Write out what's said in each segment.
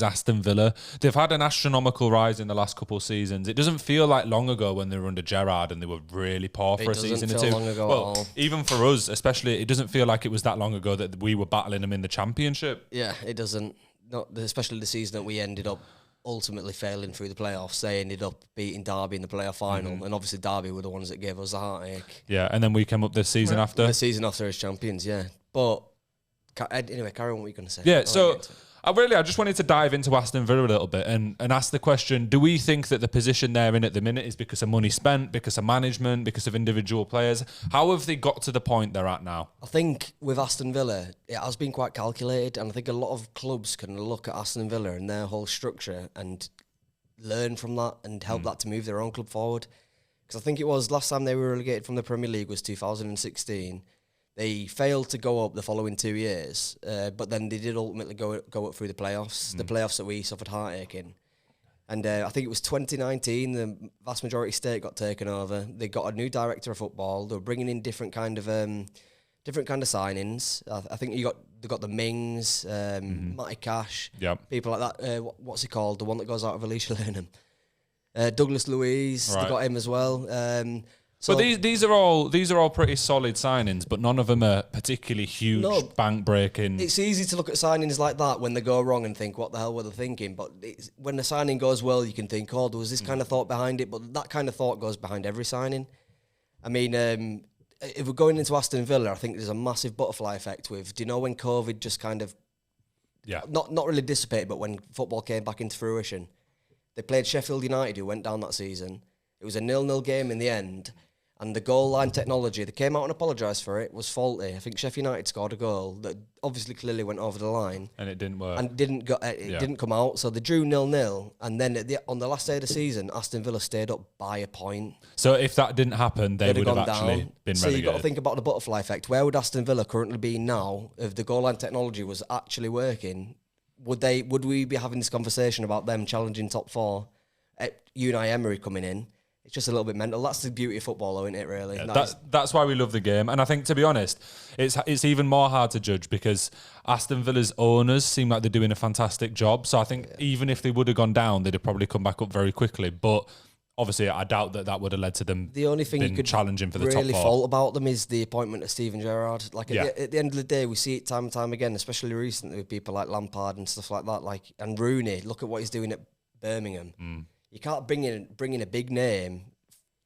Aston Villa. They've had an astronomical rise in the last couple of seasons. It doesn't feel like long ago when they were under Gerrard and they were really poor for a season or two. Long ago at all. Even for us, especially, it doesn't feel like it was that long ago that we were battling them in the Championship. Yeah, it doesn't. Not especially the season that we ended up ultimately failing through the playoffs. They ended up beating Derby in the playoff final, and obviously Derby were the ones that gave us the heartache. Yeah, and then we came up this season after. The season after as champions, yeah. But anyway, carry on what you're going to say. Yeah, so I just wanted to dive into Aston Villa a little bit and ask the question, do we think that the position they're in at the minute is because of money spent, because of management, because of individual players? How have they got to the point they're at now? I think with Aston Villa, it has been quite calculated, and I think a lot of clubs can look at Aston Villa and their whole structure and learn from that and help that to move their own club forward. Because I think it was last time they were relegated from the Premier League was 2016. They failed to go up the following 2 years, but then they did ultimately go up through the playoffs, the playoffs that we suffered heartache in. And I think it was 2019, the vast majority stake got taken over. They got a new director of football. They were bringing in different kind of signings. I think they got the Mings, Matty Cash, people like that. What's he called? The one that goes out of Alicia Lanham. Douglas Luiz, They got him as well. So these are all pretty solid signings, but none of them are particularly huge, bank breaking. It's easy to look at signings like that when they go wrong and think, what the hell were they thinking? But when the signing goes well, you can think, oh, there was this kind of thought behind it. But that kind of thought goes behind every signing. I mean, if we're going into Aston Villa, I think there's a massive butterfly effect with, do you know when COVID just kind of, not really dissipated, but when football came back into fruition, they played Sheffield United, who went down that season. It was a 0-0 game in the end. And the goal line technology, they came out and apologised for it, was faulty. I think Sheffield United scored a goal that obviously clearly went over the line. And it didn't work. And it didn't come out. So they drew 0-0. And then on the last day of the season, Aston Villa stayed up by a point. So if that didn't happen, they would have actually been relegated. So you've got to think about the butterfly effect. Where would Aston Villa currently be now if the goal line technology was actually working? Would we be having this conversation about them challenging top four? Unai Emery coming in? It's just a little bit mental. That's the beauty of football, though, isn't it, really? Yeah, that's why we love the game. And I think, to be honest, it's even more hard to judge because Aston Villa's owners seem like they're doing a fantastic job. So I think even if they would have gone down, they'd have probably come back up very quickly. But obviously, I doubt that would have led to them the only thing you could challenging for the really top four. fault about them is the appointment of Steven Gerrard. Like at the end of the day, we see it time and time again, especially recently with people like Lampard and stuff like that. And Rooney, look at what he's doing at Birmingham. You can't bring in a big name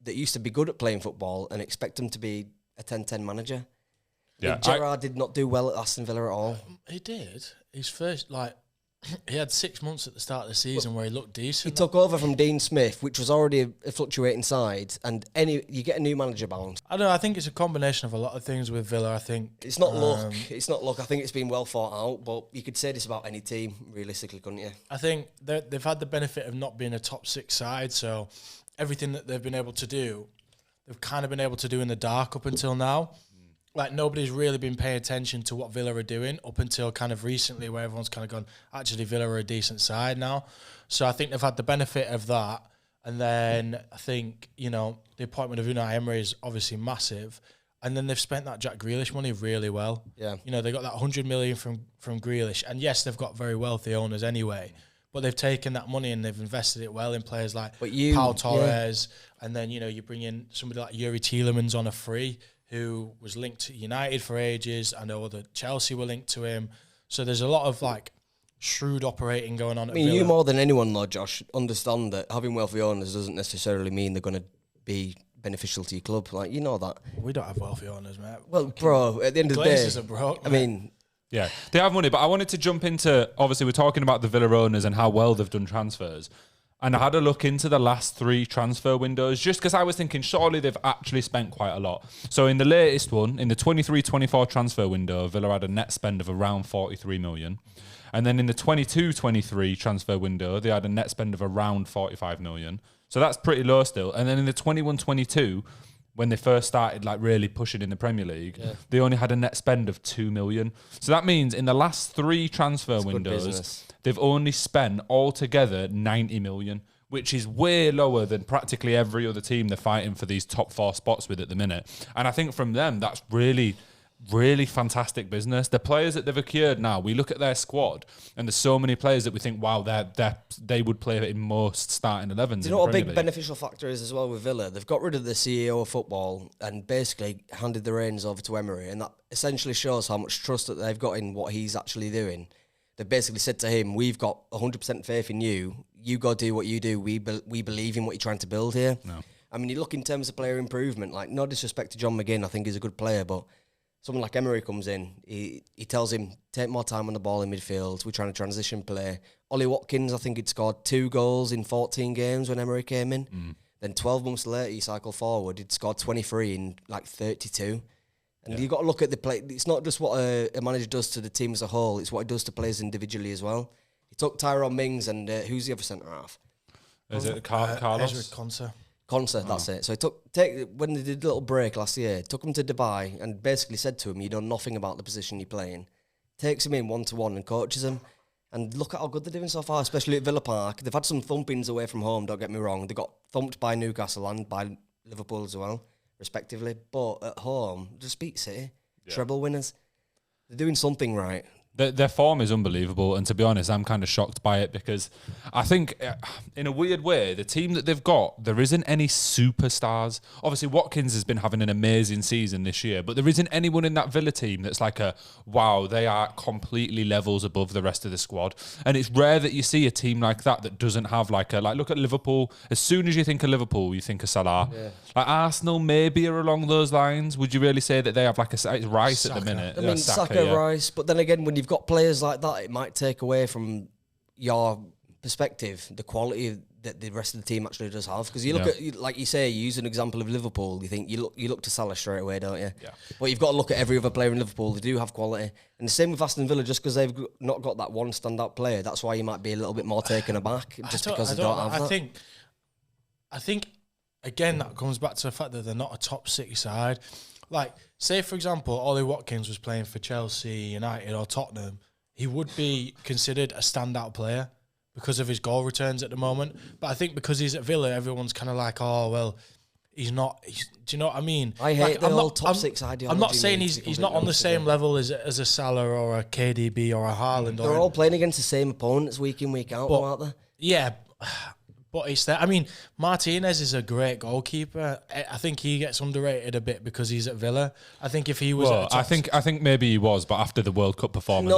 that used to be good at playing football and expect him to be a 10-10 manager. Yeah, Gerrard did not do well at Aston Villa at all. He did. His first, he had 6 months at the start of the season where he looked decent. He took over from Dean Smith, which was already a fluctuating side, and you get a new manager bound. I don't know. I think it's a combination of a lot of things with Villa. I think it's not luck. It's not luck. I think it's been well thought out, but you could say this about any team, realistically, couldn't you? I think they've had the benefit of not being a top six side, so everything that they've been able to do, they've kind of been able to do in the dark up until now. Like, nobody's really been paying attention to what Villa are doing up until kind of recently, where everyone's kind of gone, actually, Villa are a decent side now. So I think they've had the benefit of that. And then I think, the appointment of Unai Emery is obviously massive. And then they've spent that Jack Grealish money really well. Yeah. They got that 100 million from Grealish. And yes, they've got very wealthy owners anyway. But they've taken that money and they've invested it well in players like Pau Torres. Yeah. And then, you bring in somebody like Yuri Tielemans on a free, who was linked to United for ages. I know that Chelsea were linked to him. So there's a lot of, shrewd operating going on at Villa. You more than anyone, though, Josh, understand that having wealthy owners doesn't necessarily mean they're going to be beneficial to your club. You know that. We don't have wealthy owners, mate. Well, bro, at the end of the day... Glazers are broke, mate. Yeah, they have money, but I wanted to jump into, obviously, we're talking about the Villa owners and how well they've done transfers. And I had a look into the last 3 transfer windows just because I was thinking, surely they've actually spent quite a lot. So in the latest one, in the 23-24 transfer window, Villa had a net spend of around 43 million. And then in the 22-23 transfer window, they had a net spend of around 45 million. So that's pretty low still. And then in the 21-22... when they first started really pushing in the Premier League, they only had a net spend of 2 million. So that means in the last 3 transfer windows, they've only spent altogether 90 million, which is way lower than practically every other team they're fighting for these top 4 spots with at the minute. And I think from them, that's really really fantastic business. The players that they've acquired now, we look at their squad, and there's so many players that we think, wow, they would play in most starting 11s. Do you know what a big beneficial factor is as well with Villa? They've got rid of the CEO of football and basically handed the reins over to Emery, and that essentially shows how much trust that they've got in what he's actually doing. They basically said to him, we've got 100% faith in you. You go do what you do. We believe in what you're trying to build here. No. I mean, you look in terms of player improvement, like, no disrespect to John McGinn, I think he's a good player, but someone like Emery comes in, he tells him, take more time on the ball in midfield. We're trying to transition play. Ollie Watkins, I think he'd scored 2 goals in 14 games when Emery came in. Then 12 months later, he cycled forward. He'd scored 23 in like 32. And you've got to look at the play. It's not just what a manager does to the team as a whole. It's what he does to players individually as well. He took Tyrone Mings and who's the other centre-half? Is it Carlos? Ezra Konsa, that's it. So he when they did a little break last year, took him to Dubai and basically said to him, you know nothing about the position you're playing. Takes him in 1-to-1 and coaches him. And look at how good they're doing so far, especially at Villa Park. They've had some thumpings away from home, don't get me wrong. They got thumped by Newcastle and by Liverpool as well, respectively. But at home, just beat City. Treble winners. They're doing something right. Their form is unbelievable, and to be honest, I'm kind of shocked by it because I think, in a weird way, the team that they've got, there isn't any superstars. Obviously, Watkins has been having an amazing season this year, but there isn't anyone in that Villa team that's like wow, they are completely levels above the rest of the squad. And it's rare that you see a team like that doesn't have look at Liverpool. As soon as you think of Liverpool, you think of Salah. Yeah. Like Arsenal maybe are along those lines. Would you really say that they have it's Rice Saka. at the minute? I mean, Saka, Rice, but then again, when you've got players like that, it might take away from your perspective the quality that the rest of the team actually does have. Because you look at, like you say, you use an example of Liverpool. You think you look to Salah straight away, don't you? Yeah. But you've got to look at every other player in Liverpool. They do have quality, and the same with Aston Villa. Just because they've not got that one standout player, that's why you might be a little bit more taken aback. Just because they don't have that. I think again that comes back to the fact that they're not a top 6 side. Like, say for example, Ollie Watkins was playing for Chelsea, United, or Tottenham. He would be considered a standout player because of his goal returns at the moment. But I think because he's at Villa, everyone's kind of like, oh, well, he's not. Do you know what I mean? I hate the whole top 6 ideology. I'm not saying he's not on the same level as a Salah or a KDB or a Haaland. They're all playing against the same opponents week in, week out, aren't they? Yeah. But it's that. I mean, Martinez is a great goalkeeper. I think he gets underrated a bit because he's at Villa. I think if he was, I think maybe he was, but after the World Cup performance,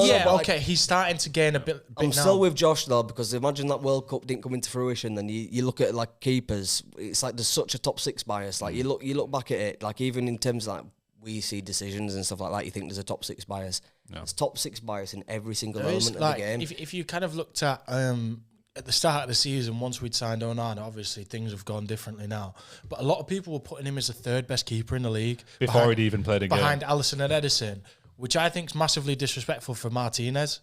he's starting to gain a bit. I'm still with Josh though, because imagine that World Cup didn't come into fruition. Then you look at like keepers. It's like there's such a top 6 bias. Like you look back at it, like even in terms of like we see decisions and stuff like that, you think there's a top 6 bias. No. There's top 6 bias in every single element of the game. If you kind of looked at the start of the season, once we'd signed Onana, obviously things have gone differently now. But a lot of people were putting him as the 3rd best keeper in the league. Before he'd even played a game. Behind Alisson and Edison, which I think is massively disrespectful for Martinez.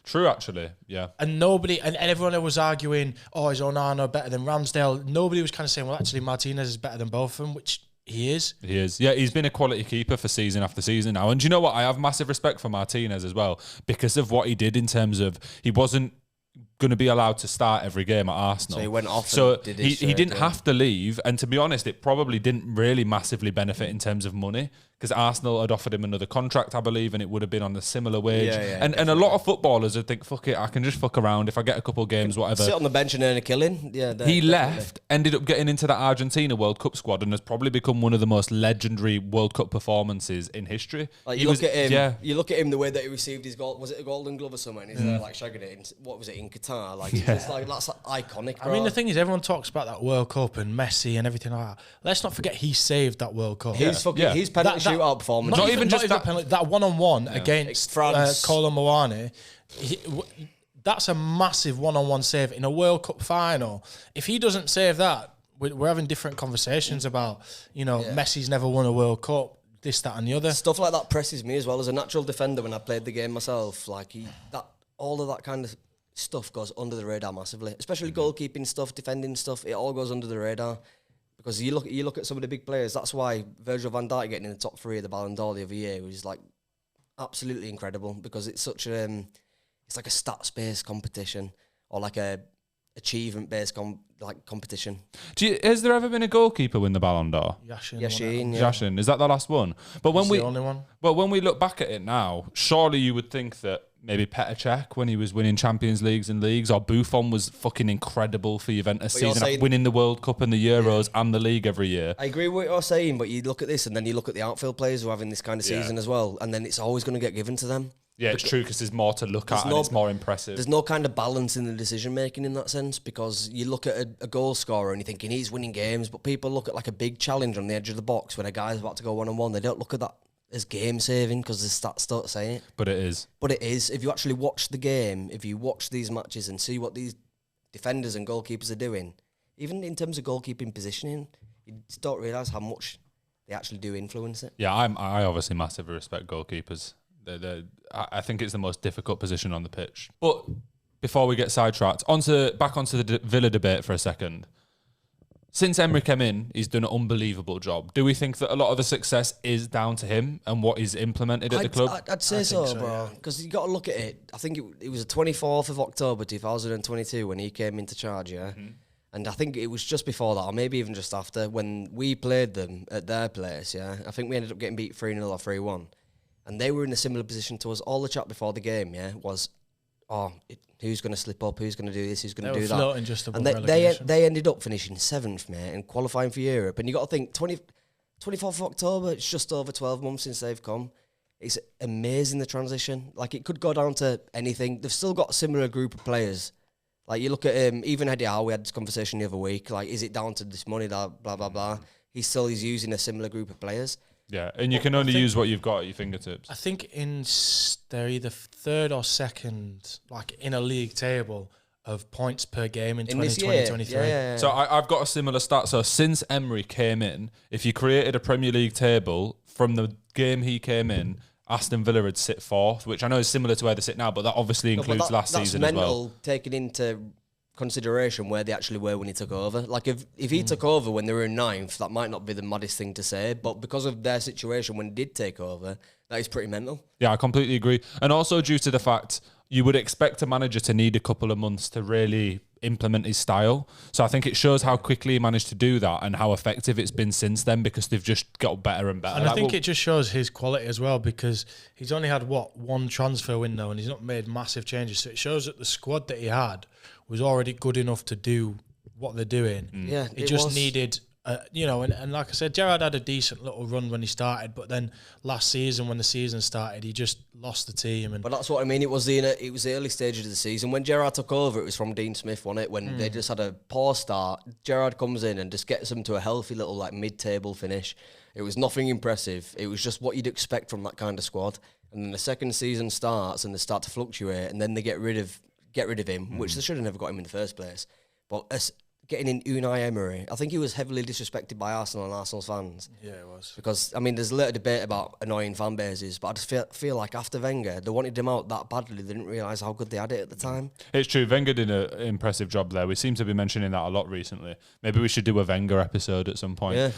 True, actually, yeah. And nobody, and everyone was arguing, oh, is Onana better than Ramsdale? Nobody was kind of saying, well, actually, Martinez is better than both of them, which he is. He is. Yeah, he's been a quality keeper for season after season now. And do you know what? I have massive respect for Martinez as well because of what he did in terms of he wasn't going to be allowed to start every game at Arsenal. So he went off. So he didn't have to leave. And to be honest, it probably didn't really massively benefit in terms of money because Arsenal had offered him another contract, I believe, and it would have been on a similar wage. And a lot of footballers would think, fuck it, I can just fuck around if I get a couple of games, whatever. Sit on the bench and earn a killing. Yeah, he left, ended up getting into that Argentina World Cup squad and has probably become one of the most legendary World Cup performances in history. Like you look at him, the way that he received his goal. Was it a Golden Glove or something? He's there like shagging it. What was it, in Qatar? Like, it's like that's iconic, bro. I mean, the thing is, everyone talks about that World Cup and Messi and everything like that. Let's not forget he saved that World Cup. His penalty shootout performance. Not even just that penalty, that one-on-one against France, Kolo Muani. That's a massive one-on-one save in a World Cup final. If he doesn't save that, we're having different conversations about, Messi's never won a World Cup, this, that, and the other. Stuff like that presses me as well as a natural defender when I played the game myself. Like all of that kind of stuff goes under the radar massively, especially goalkeeping stuff, defending stuff. It all goes under the radar. Because you look at some of the big players. That's why Virgil van Dijk getting in the top 3 of the Ballon d'Or the other year was like absolutely incredible. Because it's such it's like a stats-based competition or like a achievement-based competition. Has there ever been a goalkeeper win the Ballon d'Or? Yashin. Yashin, is that the last one? But when the only one. Well, when we look back at it now, surely you would think that maybe Petr Cech, when he was winning Champions Leagues and leagues, or Buffon was fucking incredible for Juventus season, winning the World Cup and the Euros and the league every year. I agree with what you're saying, but you look at this and then you look at the outfield players who are having this kind of season as well, and then it's always going to get given to them. Yeah, it's true because there's more to look at and it's more impressive. There's no kind of balance in the decision-making in that sense, because you look at a goal scorer and you're thinking he's winning games, but people look at like a big challenge on the edge of the box when a guy's about to go one-on-one. They don't look at that as game-saving because the stats don't say it. But it is. But it is. If you actually watch the game, if you watch these matches and see what these defenders and goalkeepers are doing, even in terms of goalkeeping positioning, you just don't realise how much they actually do influence it. Yeah, I obviously massively respect goalkeepers. I think it's the most difficult position on the pitch. But before we get sidetracked, back onto the Villa debate for a second. Since Emery came in, he's done an unbelievable job. Do we think that a lot of the success is down to him and what he's implemented at the club? I'd say so, bro. Because you got to look at it. I think it was the 24th of October 2022 when he came into charge, yeah? Mm-hmm. And I think it was just before that, or maybe even just after, when we played them at their place, yeah? I think we ended up getting beat 3-0 or 3-1. And they were in a similar position to us. All the chat before the game, yeah, was, who's going to slip up? Who's going to do this? Who's going to do that? Floating just above relegation. They ended up finishing 7th, mate, and qualifying for Europe. And you got to think, 24th of October, it's just over 12 months since they've come. It's amazing, the transition. Like, it could go down to anything. They've still got a similar group of players. Like, you look at even Eddie Howe, we had this conversation the other week. Like, is it down to this money, that blah, blah, blah? He's using a similar group of players. Yeah, and you can only use what you've got at your fingertips. I think they're either third or second, like in a league table of points per game in 2020-23. Yeah. So I've got a similar stat. So since Emery came in, if you created a Premier League table from the game he came in, Aston Villa would sit 4th, which I know is similar to where they sit now, but that obviously includes last season as well. That's mental, taking into consideration where they actually were when he took over. Like, if he took over when they were in 9th, that might not be the maddest thing to say, but because of their situation when he did take over, that is pretty mental. Yeah, I completely agree. And also due to the fact you would expect a manager to need a couple of months to really implement his style. So I think it shows how quickly he managed to do that and how effective it's been since then, because they've just got better and better. And I think it just shows his quality as well, because he's only had, one transfer window and he's not made massive changes. So it shows that the squad that he had was already good enough to do what they're doing. Yeah, it just needed, and like I said, Gerrard had a decent little run when he started, but then last season, when the season started, he just lost the team. But that's what I mean. It was the early stages of the season when Gerrard took over. It was from Dean Smith, wasn't it? When they just had a poor start, Gerrard comes in and just gets them to a healthy little like mid-table finish. It was nothing impressive. It was just what you'd expect from that kind of squad. And then the second season starts and they start to fluctuate, and then they get rid of him, which they should have never got him in the first place. But getting in Unai Emery, I think he was heavily disrespected by Arsenal and Arsenal's fans. Yeah, it was. Because, I mean, there's a little debate about annoying fan bases, but I just feel like after Wenger, they wanted him out that badly, they didn't realise how good they had it at the time. It's true, Wenger did an impressive job there. We seem to be mentioning that a lot recently. Maybe we should do a Wenger episode at some point. Yeah.